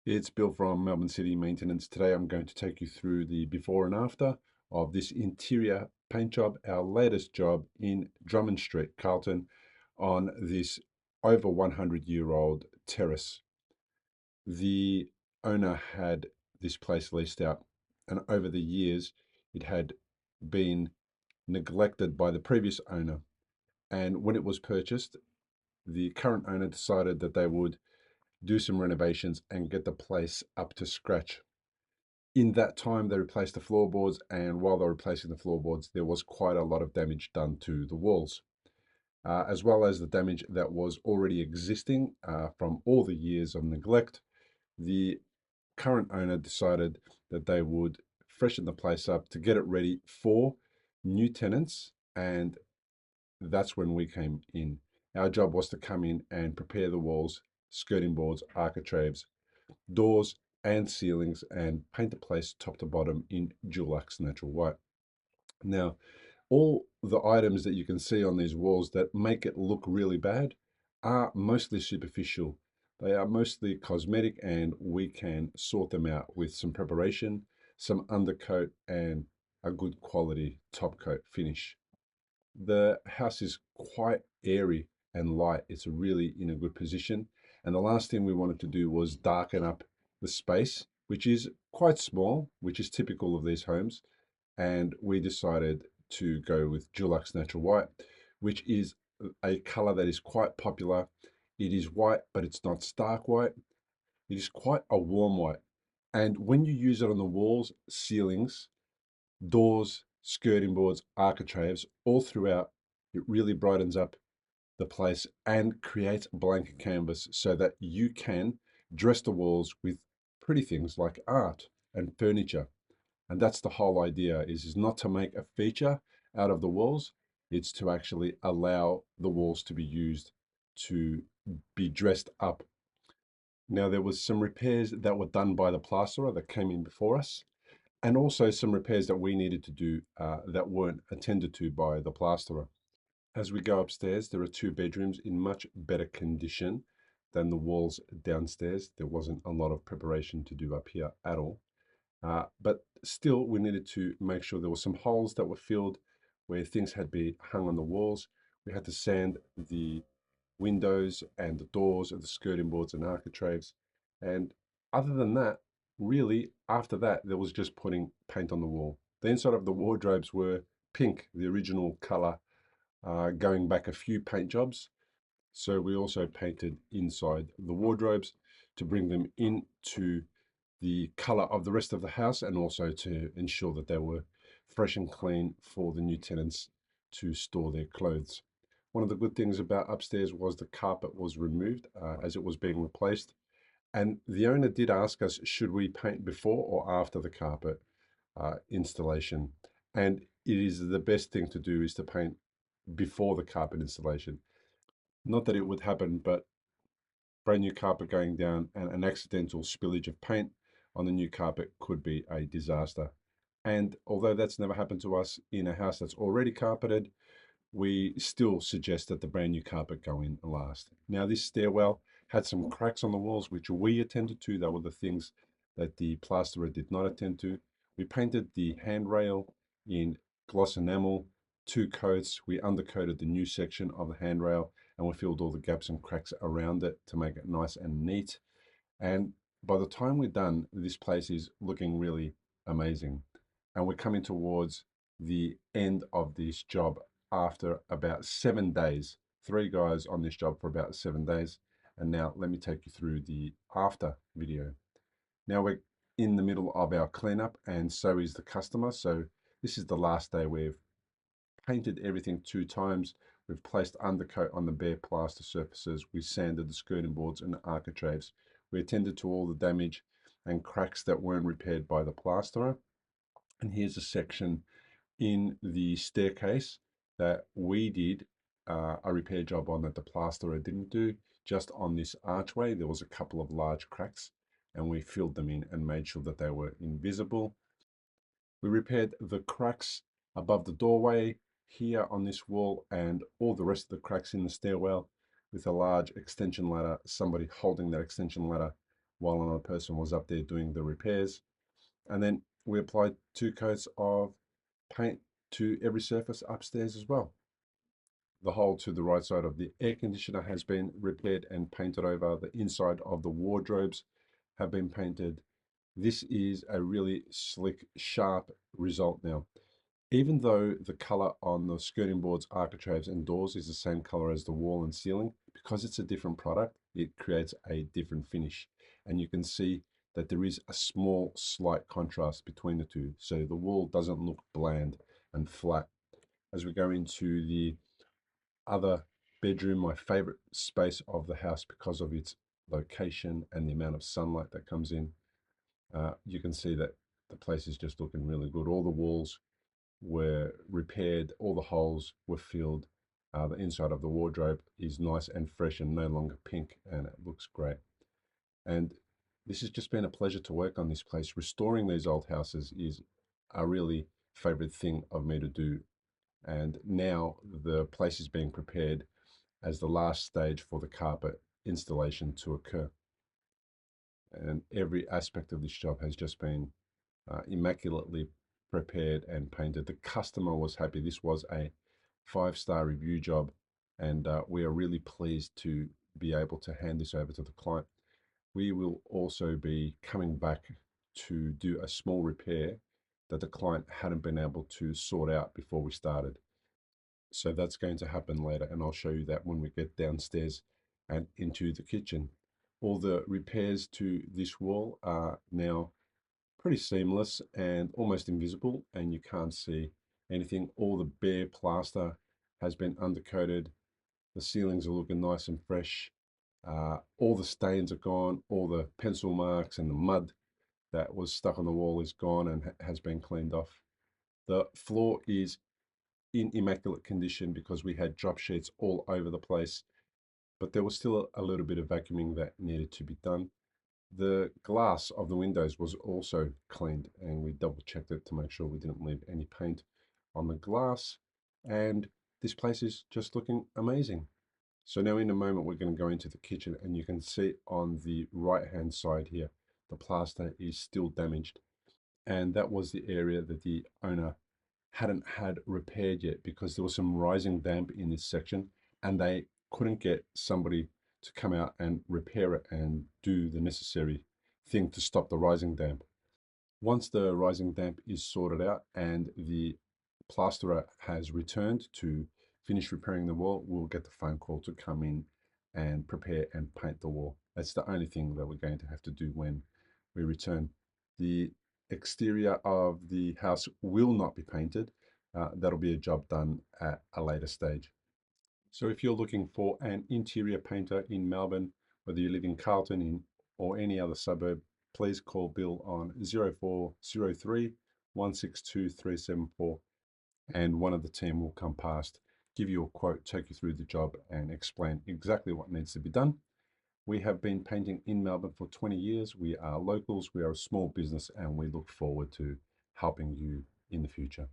It's Bill from Melbourne City Maintenance. Today I'm going to take you through the before and after of this interior paint job, our latest job in Drummond Street, Carlton, on this over 100-year-old terrace. The owner had this place leased out, and over the years it had been neglected by the previous owner. And when it was purchased, the current owner decided that they would do some renovations and get the place up to scratch. In that time, they replaced the floorboards, and while they were replacing the floorboards, there was quite a lot of damage done to the walls, as well as the damage that was already existing from all the years of neglect. The current owner decided that they would freshen the place up to get it ready for new tenants, and that's when we came in. Our job was to come in and prepare the walls, skirting boards, architraves, doors, and ceilings, and paint the place top to bottom in Dulux Natural White. Now, all the items that you can see on these walls that make it look really bad are mostly superficial. They are mostly cosmetic, and we can sort them out with some preparation, some undercoat, and a good quality top coat finish. The house is quite airy and light. It's really in a good position. And the last thing we wanted to do was darken up the space, which is quite small, which is typical of these homes. And we decided to go with Dulux Natural White, which is a color that is quite popular. It is white, but it's not stark white. It is quite a warm white. And when you use it on the walls, ceilings, doors, skirting boards, architraves, all throughout, it really brightens up the place and creates a blank canvas so that you can dress the walls with pretty things like art and furniture. And that's the whole idea is not to make a feature out of the walls, it's to actually allow the walls to be used to be dressed up. Now, there was some repairs that were done by the plasterer that came in before us, and also some repairs that we needed to do that weren't attended to by the plasterer. As we go upstairs, there are two bedrooms in much better condition than the walls downstairs. There wasn't a lot of preparation to do up here at all. But still, we needed to make sure there were some holes that were filled where things had been hung on the walls. We had to sand the windows and the doors and the skirting boards and architraves. And other than that, really, after that, there was just putting paint on the wall. The inside of the wardrobes were pink, the original color, going back a few paint jobs. So we also painted inside the wardrobes to bring them into the color of the rest of the house, and also to ensure that they were fresh and clean for the new tenants to store their clothes. One of the good things about upstairs was the carpet was removed as it was being replaced. And the owner did ask us, should we paint before or after the carpet installation? And it is the best thing to do is to paint before the carpet installation. Not that it would happen, but brand new carpet going down and an accidental spillage of paint on the new carpet could be a disaster. And although that's never happened to us in a house that's already carpeted, we still suggest that the brand new carpet go in last. Now, this stairwell had some cracks on the walls, which we attended to. That were the things that the plasterer did not attend to. We painted the handrail in gloss enamel, two coats. We undercoated the new section of the handrail, and we filled all the gaps and cracks around it to make it nice and neat. And by the time we're done, this place is looking really amazing. And we're coming towards the end of this job after about 7 days. Three guys on this job for about 7 days. And now let me take you through the after video. Now we're in the middle of our cleanup, and so is the customer. So this is the last day. We've painted everything 2 times. We've placed undercoat on the bare plaster surfaces. We sanded the skirting boards and the architraves. We attended to all the damage and cracks that weren't repaired by the plasterer. And here's a section in the staircase that we did a repair job on that the plasterer didn't do. Just on this archway, there was a couple of large cracks, and we filled them in and made sure that they were invisible. We repaired the cracks above the doorway here on this wall and all the rest of the cracks in the stairwell with a large extension ladder, somebody holding that extension ladder while another person was up there doing the repairs. And then we applied 2 coats of paint to every surface upstairs as well. The hole to the right side of the air conditioner has been repaired and painted over. The inside of the wardrobes have been painted. This is a really slick, sharp result now. Even though the color on the skirting boards, architraves, and doors is the same color as the wall and ceiling, because it's a different product, it creates a different finish. And you can see that there is a small, slight contrast between the two. So the wall doesn't look bland and flat. As we go into the other bedroom, my favorite space of the house because of its location and the amount of sunlight that comes in, you can see that the place is just looking really good. All the walls were repaired, all the holes were filled. The inside of the wardrobe is nice and fresh and no longer pink, and it looks great. And this has just been a pleasure to work on this place. Restoring these old houses is a really favorite thing of me to do. And now the place is being prepared as the last stage for the carpet installation to occur. And every aspect of this job has just been immaculately prepared and painted. The customer was happy. This was a 5-star review job, and we are really pleased to be able to hand this over to the client. We will also be coming back to do a small repair that the client hadn't been able to sort out before we started. So that's going to happen later, and I'll show you that when we get downstairs and into the kitchen. All the repairs to this wall are now pretty seamless and almost invisible, and you can't see anything. All the bare plaster has been undercoated. The ceilings are looking nice and fresh. All the stains are gone. All the pencil marks and the mud that was stuck on the wall is gone and has been cleaned off. The floor is in immaculate condition because we had drop sheets all over the place, but there was still a little bit of vacuuming that needed to be done. The glass of the windows was also cleaned, and we double checked it to make sure we didn't leave any paint on the glass. And this place is just looking amazing. So now in a moment, we're going to go into the kitchen, and you can see on the right-hand side here, the plaster is still damaged. And that was the area that the owner hadn't had repaired yet because there was some rising damp in this section, and they couldn't get somebody to come out and repair it and do the necessary thing to stop the rising damp. Once the rising damp is sorted out and the plasterer has returned to finish repairing the wall, we'll get the phone call to come in and prepare and paint the wall. That's the only thing that we're going to have to do when we return. The exterior of the house will not be painted. That'll be a job done at a later stage. So if you're looking for an interior painter in Melbourne, whether you live in Carlton or any other suburb, please call Bill on 0403 162 374, and one of the team will come past, give you a quote, take you through the job, and explain exactly what needs to be done. We have been painting in Melbourne for 20 years. We are locals, we are a small business, and we look forward to helping you in the future.